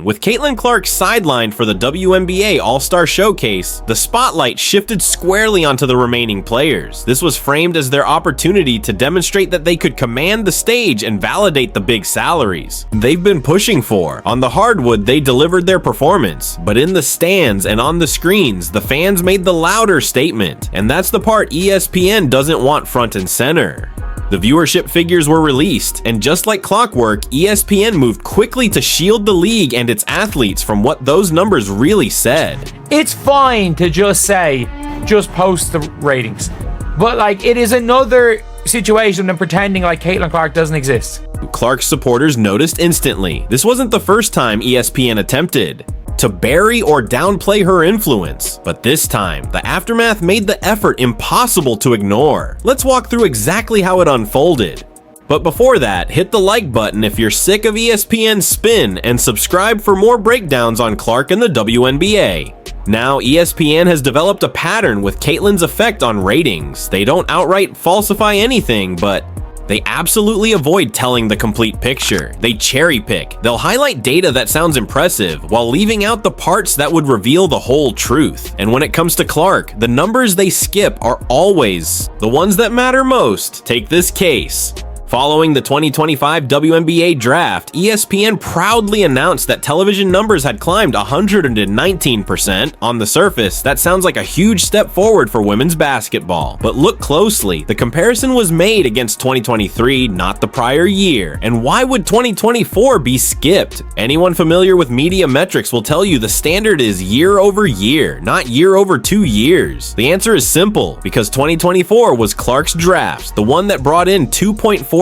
With Caitlin Clark sidelined for the WNBA All-Star Showcase, the spotlight shifted squarely onto the remaining players. This was framed as their opportunity to demonstrate that they could command the stage and validate the big salaries they've been pushing for. On the hardwood, they delivered their performance, but in the stands and on the screens, the fans made the louder statement, and that's the part ESPN doesn't want front and center. The viewership figures were released, and just like clockwork, ESPN moved quickly to shield the league and its athletes from what those numbers really said. It's fine to just say, just post the ratings. But like, it is another situation than pretending like Caitlin Clark doesn't exist. Clark's supporters noticed instantly. This wasn't the first time ESPN attempted to bury or downplay her influence, but this time, the aftermath made the effort impossible to ignore. Let's walk through exactly how it unfolded. But before that, hit the like button if you're sick of ESPN's spin and subscribe for more breakdowns on Clark and the WNBA. Now, ESPN has developed a pattern with Caitlin's effect on ratings. They don't outright falsify anything, but they absolutely avoid telling the complete picture. They cherry pick. They'll highlight data that sounds impressive while leaving out the parts that would reveal the whole truth. And when it comes to Clark, the numbers they skip are always the ones that matter most. Take this case. Following the 2025 WNBA draft, ESPN proudly announced that television numbers had climbed 119%. On the surface, that sounds like a huge step forward for women's basketball. But look closely, the comparison was made against 2023, not the prior year. And why would 2024 be skipped? Anyone familiar with media metrics will tell you the standard is year over year, not year over 2 years. The answer is simple, because 2024 was Clark's draft, the one that brought in 2.45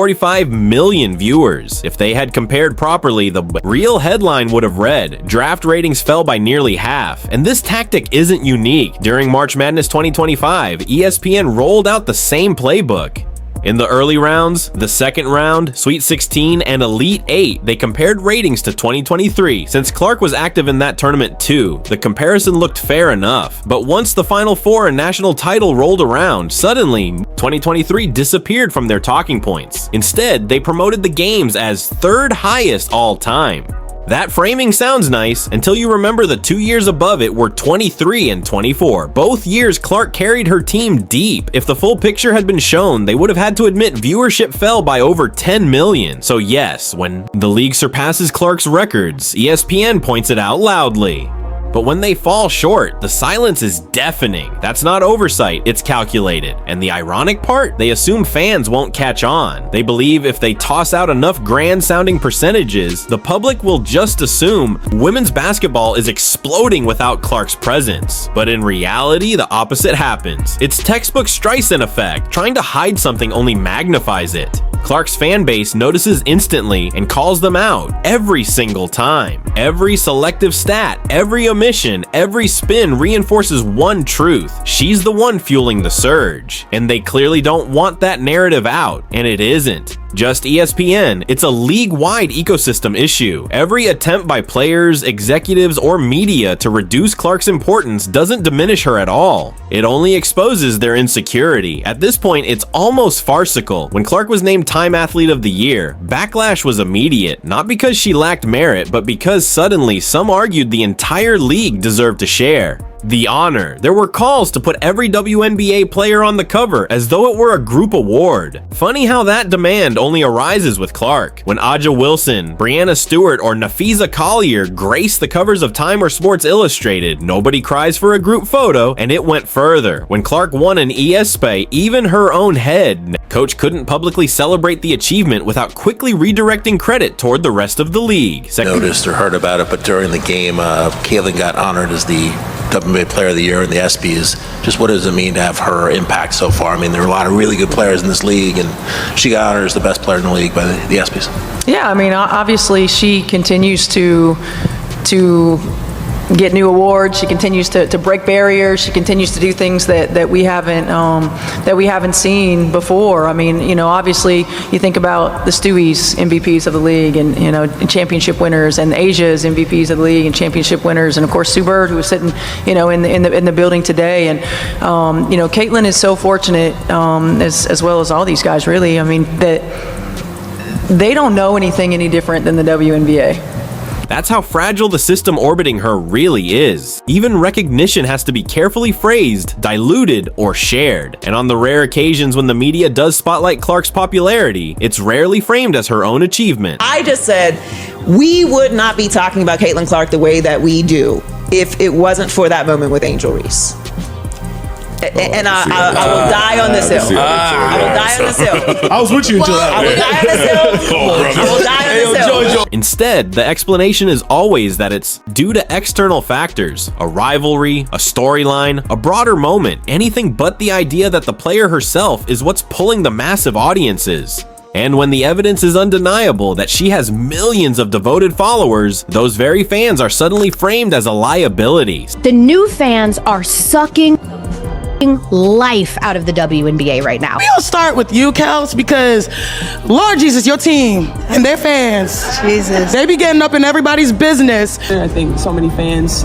million viewers. If they had compared properly, the real headline would have read, "Draft ratings fell by nearly half." And this tactic isn't unique. During March Madness 2025, ESPN rolled out the same playbook. In the early rounds, the second round, Sweet 16, and Elite 8, they compared ratings to 2023. Since Clark was active in that tournament too, the comparison looked fair enough. But once the Final Four and national title rolled around, suddenly 2023 disappeared from their talking points. Instead, they promoted the games as third highest all time. That framing sounds nice until you remember the 2 years above it were 23 and 24. Both years Clark carried her team deep. If the full picture had been shown, they would have had to admit viewership fell by over 10 million. So yes, when the league surpasses Clark's records, ESPN points it out loudly. But when they fall short, the silence is deafening. That's not oversight, it's calculated. And the ironic part? They assume fans won't catch on. They believe if they toss out enough grand-sounding percentages, the public will just assume women's basketball is exploding without Clark's presence. But in reality, the opposite happens. It's textbook Streisand effect. Trying to hide something only magnifies it. Clark's fan base notices instantly and calls them out every single time. Every selective stat, every omission, every spin reinforces one truth. She's the one fueling the surge. And they clearly don't want that narrative out, and it isn't just ESPN, it's a league-wide ecosystem issue. Every attempt by players, executives, or media to reduce Clark's importance doesn't diminish her at all. It only exposes their insecurity. At this point, it's almost farcical. When Clark was named Time Athlete of the Year, backlash was immediate, not because she lacked merit, but because suddenly some argued the entire league deserved to share the honor. There were calls to put every WNBA player on the cover as though it were a group award. Funny how that demand only arises with Clark. When Aja Wilson, Brianna Stewart, or Nafisa Collier grace the covers of Time or Sports Illustrated, nobody cries for a group photo, and it went further. When Clark won an ESPY, even her own head coach couldn't publicly celebrate the achievement without quickly redirecting credit toward the rest of the league. Noticed or heard about it, but during the game, Caitlin got honored as the WNBA Player of the Year in the ESPYs. Just what does it mean to have her impact so far? I mean, there are a lot of really good players in this league, and she got honored as the best player in the league by the ESPYs. Yeah, I mean, obviously she continues to get new awards. She continues to break barriers. She continues to do things that we haven't seen before. I mean, you know, obviously you think about the Stewie's MVPs of the league, and you know, championship winners, and Asia's MVPs of the league and championship winners, and of course Sue Bird, who was sitting, you know, in the building today. And you know, Caitlin is so fortunate, as well as all these guys, really. I mean, that they don't know anything any different than the WNBA. That's how fragile the system orbiting her really is. Even recognition has to be carefully phrased, diluted, or shared. And on the rare occasions when the media does spotlight Clark's popularity, it's rarely framed as her own achievement. I just said we would not be talking about Caitlin Clark the way that we do if it wasn't for that moment with Angel Reese. And I will die on this hill. I will die on this hill. I was with you until that. I will die on this hill. I will die on this hill. Instead, the explanation is always that it's due to external factors, a rivalry, a storyline, a broader moment, anything but the idea that the player herself is what's pulling the massive audiences. And when the evidence is undeniable that she has millions of devoted followers, those very fans are suddenly framed as a liability. The new fans are sucking life out of the WNBA right now. We'll start with you, Kels, because Lord Jesus, your team and their fans, Jesus, they be getting up in everybody's business. I think so many fans,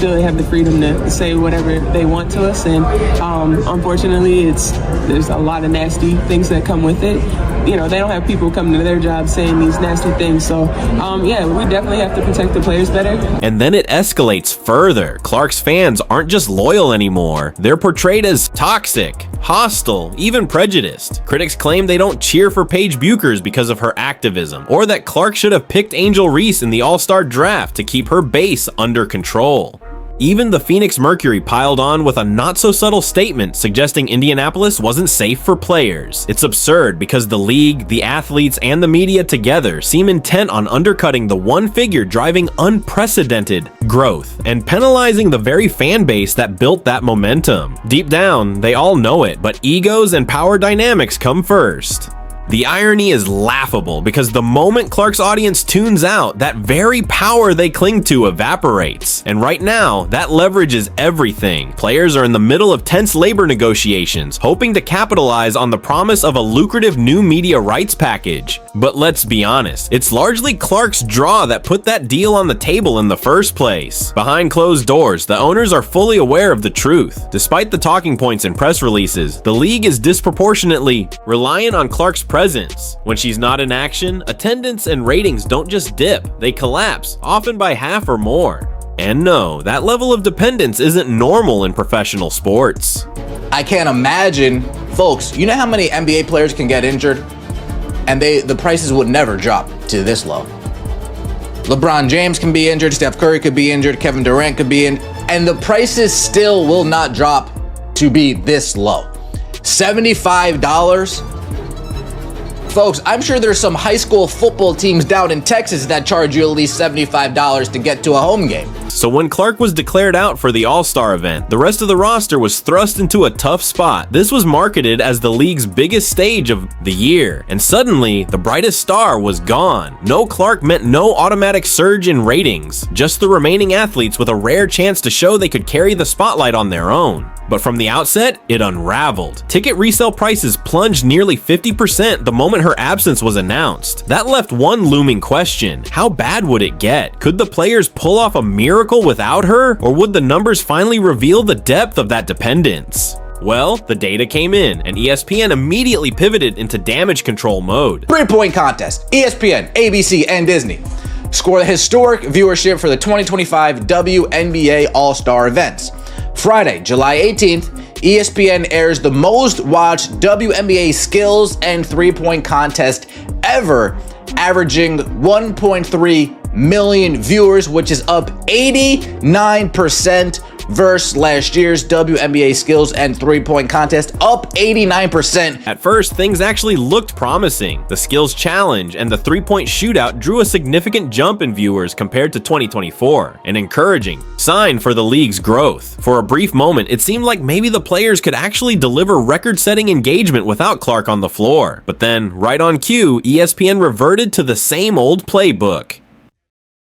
feel they have the freedom to say whatever they want to us, and unfortunately, there's a lot of nasty things that come with it. They don't have people coming to their job saying these nasty things. So, we definitely have to protect the players better. And then it escalates further. Clark's fans aren't just loyal anymore. They're portrayed as toxic, hostile, even prejudiced. Critics claim they don't cheer for Paige Buchers because of her activism, or that Clark should have picked Angel Reese in the All-Star draft to keep her base under control. Even the Phoenix Mercury piled on with a not-so-subtle statement suggesting Indianapolis wasn't safe for players. It's absurd because the league, the athletes, and the media together seem intent on undercutting the one figure driving unprecedented growth and penalizing the very fan base that built that momentum. Deep down, they all know it, but egos and power dynamics come first. The irony is laughable because the moment Clark's audience tunes out, that very power they cling to evaporates. And right now, that leverage is everything. Players are in the middle of tense labor negotiations, hoping to capitalize on the promise of a lucrative new media rights package. But let's be honest, it's largely Clark's draw that put that deal on the table in the first place. Behind closed doors, the owners are fully aware of the truth. Despite the talking points and press releases, the league is disproportionately reliant on Clark's presence. When she's not in action, attendance and ratings don't just dip, they collapse, often by half or more. And no, that level of dependence isn't normal in professional sports. I can't imagine, folks, you know how many NBA players can get injured? And the prices would never drop to this low. LeBron James can be injured, Steph Curry could be injured, Kevin Durant could be in, and the prices still will not drop to be this low. $75? Folks, I'm sure there's some high school football teams down in Texas that charge you at least $75 to get to a home game. So when Clark was declared out for the All-Star event, the rest of the roster was thrust into a tough spot. This was marketed as the league's biggest stage of the year, and suddenly, the brightest star was gone. No Clark meant no automatic surge in ratings, just the remaining athletes with a rare chance to show they could carry the spotlight on their own. But from the outset, it unraveled. Ticket resale prices plunged nearly 50% the moment her absence was announced. That left one looming question: how bad would it get? Could the players pull off a miracle without her, or would the numbers finally reveal the depth of that dependence? Well, the data came in, and ESPN immediately pivoted into damage control mode. 3-point contest, ESPN, ABC, and Disney score the historic viewership for the 2025 WNBA All-Star events. Friday, July 18th, ESPN airs the most watched WNBA skills and 3-point contest ever, averaging 1.3 million viewers, which is up 89% versus last year's WNBA skills and 3-point contest, up 89%. At first, things actually looked promising. The skills challenge and the 3-point shootout drew a significant jump in viewers compared to 2024, an encouraging sign for the league's growth. For a brief moment, it seemed like maybe the players could actually deliver record-setting engagement without Clark on the floor. But then, right on cue, ESPN reverted to the same old playbook.